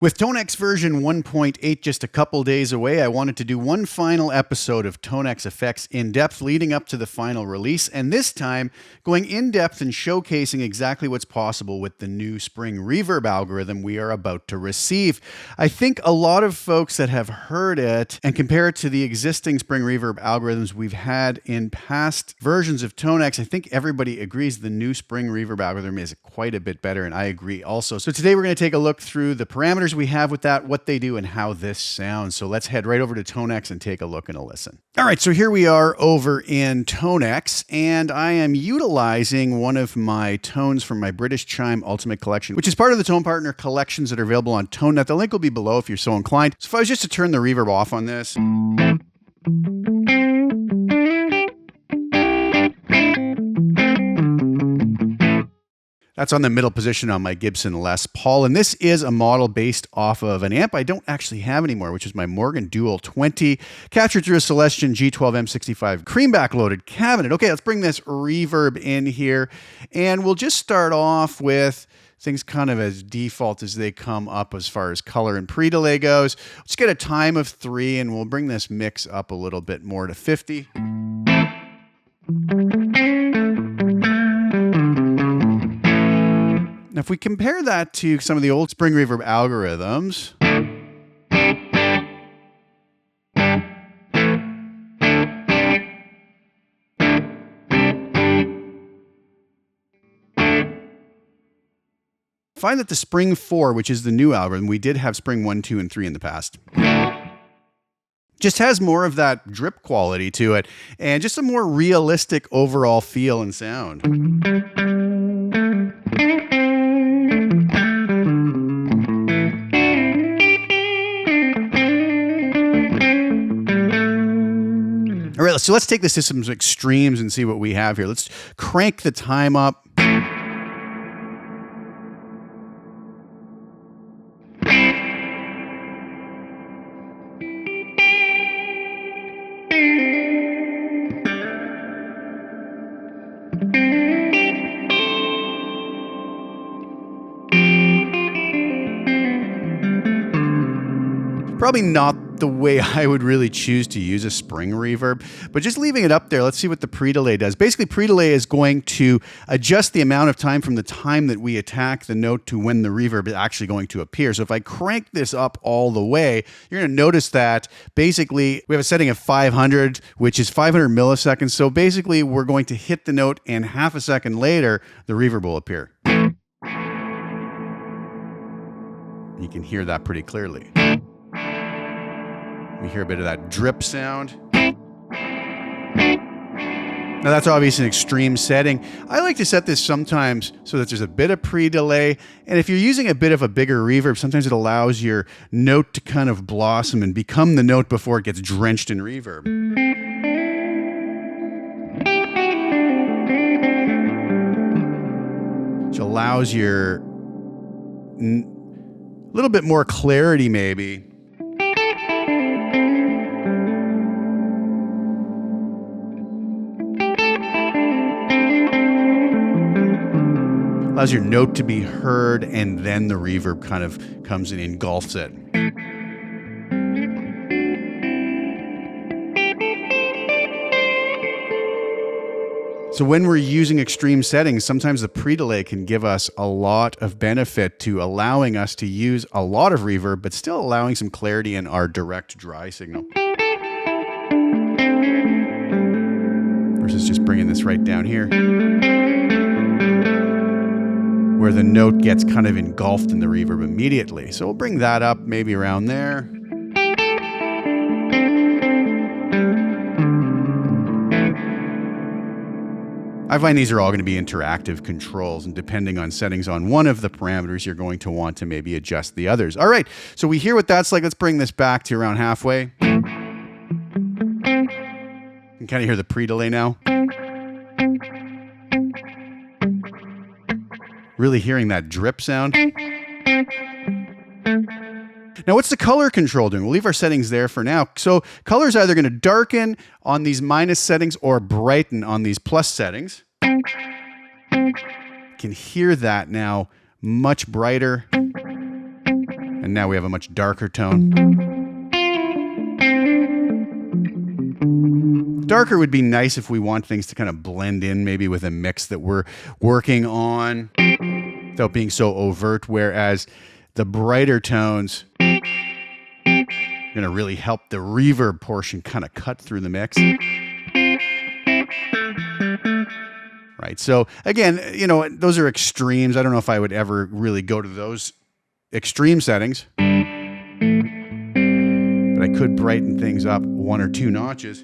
With Tonex version 1.8 just a couple days away, I wanted to do one final episode of Tonex Effects in depth leading up to the final release, and this time going in depth and showcasing exactly what's possible with the new spring reverb algorithm we are about to receive. I think a lot of folks that have heard it and compare it to the existing spring reverb algorithms we've had in past versions of Tonex, I think everybody agrees the new spring reverb algorithm is quite a bit better, and I agree also. So today we're going to take a look through the parameters we have with that, what they do, and how this sounds. So let's head right over to Tonex and take a look and a listen. All right, so here we are over in Tonex, and I am utilizing one of my tones from my British Chime Ultimate Collection, which is part of the Tone Partner collections that are available on ToneNet. The link will be below if you're so inclined. So if I was just to turn the reverb off on this, that's on the middle position on my Gibson Les Paul, and this is a model based off of an amp I don't actually have anymore, which is my Morgan Dual 20, captured through a Celestion G12M65 creamback loaded cabinet. Okay, let's bring this reverb in here, and we'll just start off with things kind of as default as they come up as far as color and pre-delay goes. Let's get a time of 3, and we'll bring this mix up a little bit more to 50. Now, if we compare that to some of the old spring reverb algorithms, find that the spring 4, which is the new algorithm, we did have spring 1, 2, and 3 in the past, just has more of that drip quality to it and just a more realistic overall feel and sound. All right, so let's take this to some extremes and see what we have here. Let's crank the time up. Probably not the way I would really choose to use a spring reverb, but just leaving it up there, let's see what the pre-delay does. Basically, pre-delay is going to adjust the amount of time from the time that we attack the note to when the reverb is actually going to appear. So if I crank this up all the way, you're going to notice that basically we have a setting of 500, which is 500 milliseconds. So basically we're going to hit the note and half a second later, the reverb will appear. You can hear that pretty clearly. We hear a bit of that drip sound. Now that's obviously an extreme setting. I like to set this sometimes so that there's a bit of pre-delay. And if you're using a bit of a bigger reverb, sometimes it allows your note to kind of blossom and become the note before it gets drenched in reverb. Which allows your little bit more clarity maybe. Allows your note to be heard, and then the reverb kind of comes and engulfs it. So when we're using extreme settings, sometimes the pre-delay can give us a lot of benefit to allowing us to use a lot of reverb, but still allowing some clarity in our direct dry signal. Versus just bringing this right down here, where the note gets kind of engulfed in the reverb immediately. So we'll bring that up maybe around there. I find these are all going to be interactive controls, and depending on settings on one of the parameters, you're going to want to maybe adjust the others. All right, so we hear what that's like. Let's bring this back to around halfway. You can kind of hear the pre-delay now. Really hearing that drip sound. Now, what's the color control doing? We'll leave our settings there for now. So color is either going to darken on these minus settings or brighten on these plus settings. Can hear that now much brighter. And now we have a much darker tone. Darker would be nice if we want things to kind of blend in maybe with a mix that we're working on without being so overt, whereas the brighter tones are going to really help the reverb portion kind of cut through the mix. Right. So again, you know, those are extremes. I don't know if I would ever really go to those extreme settings, but I could brighten things up 1 or 2 notches.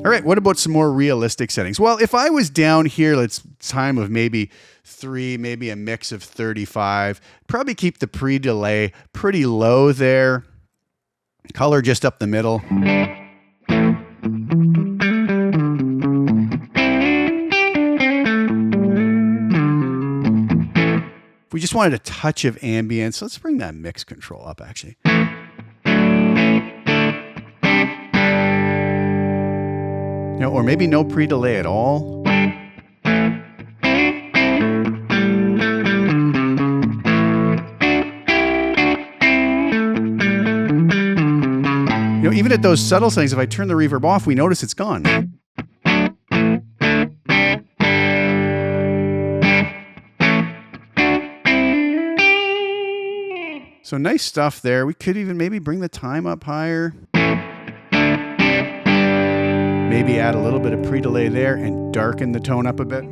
All right, what about some more realistic settings? Well, if I was down here, let's time of maybe 3, maybe a mix of 35, probably keep the pre-delay pretty low there. Color just up the middle. If we just wanted a touch of ambience, let's bring that mix control up actually. You know, or maybe no pre-delay at all. You know, even at those subtle settings, if I turn the reverb off, we notice it's gone. So nice stuff there. We could even maybe bring the time up higher. Maybe add a little bit of pre-delay there and darken the tone up a bit.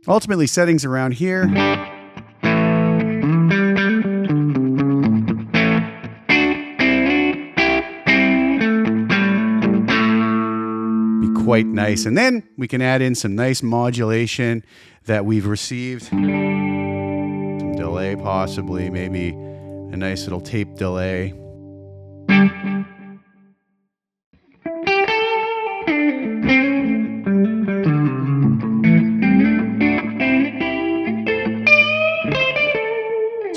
Ultimately, settings around here. Be quite nice. And then we can add in some nice modulation that we've received. Some delay possibly, maybe a nice little tape delay.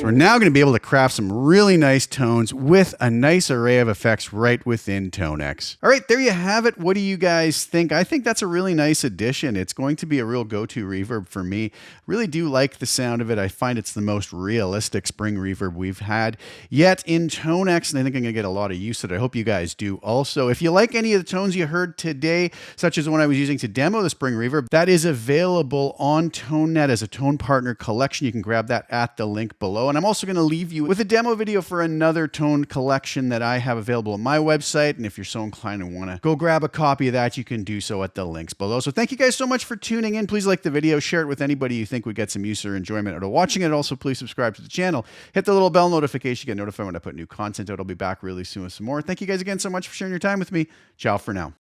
We're now going to be able to craft some really nice tones with a nice array of effects right within Tonex. All right, there you have it. What do you guys think? I think that's a really nice addition. It's going to be a real go-to reverb for me. Really do like the sound of it. I find it's the most realistic spring reverb we've had yet in Tonex, and I think I'm going to get a lot of use out of it. I hope you guys do also. If you like any of the tones you heard today, such as the one I was using to demo the spring reverb, that is available on ToneNet as a Tone Partner collection. You can grab that at the link below. And I'm also going to leave you with a demo video for another tone collection that I have available on my website. And if you're so inclined and want to go grab a copy of that, you can do so at the links below. So thank you guys so much for tuning in. Please like the video, share it with anybody you think would get some use or enjoyment out of watching it. Also, please subscribe to the channel. Hit the little bell notification, get notified when I put new content out. I'll be back really soon with some more. Thank you guys again so much for sharing your time with me. Ciao for now.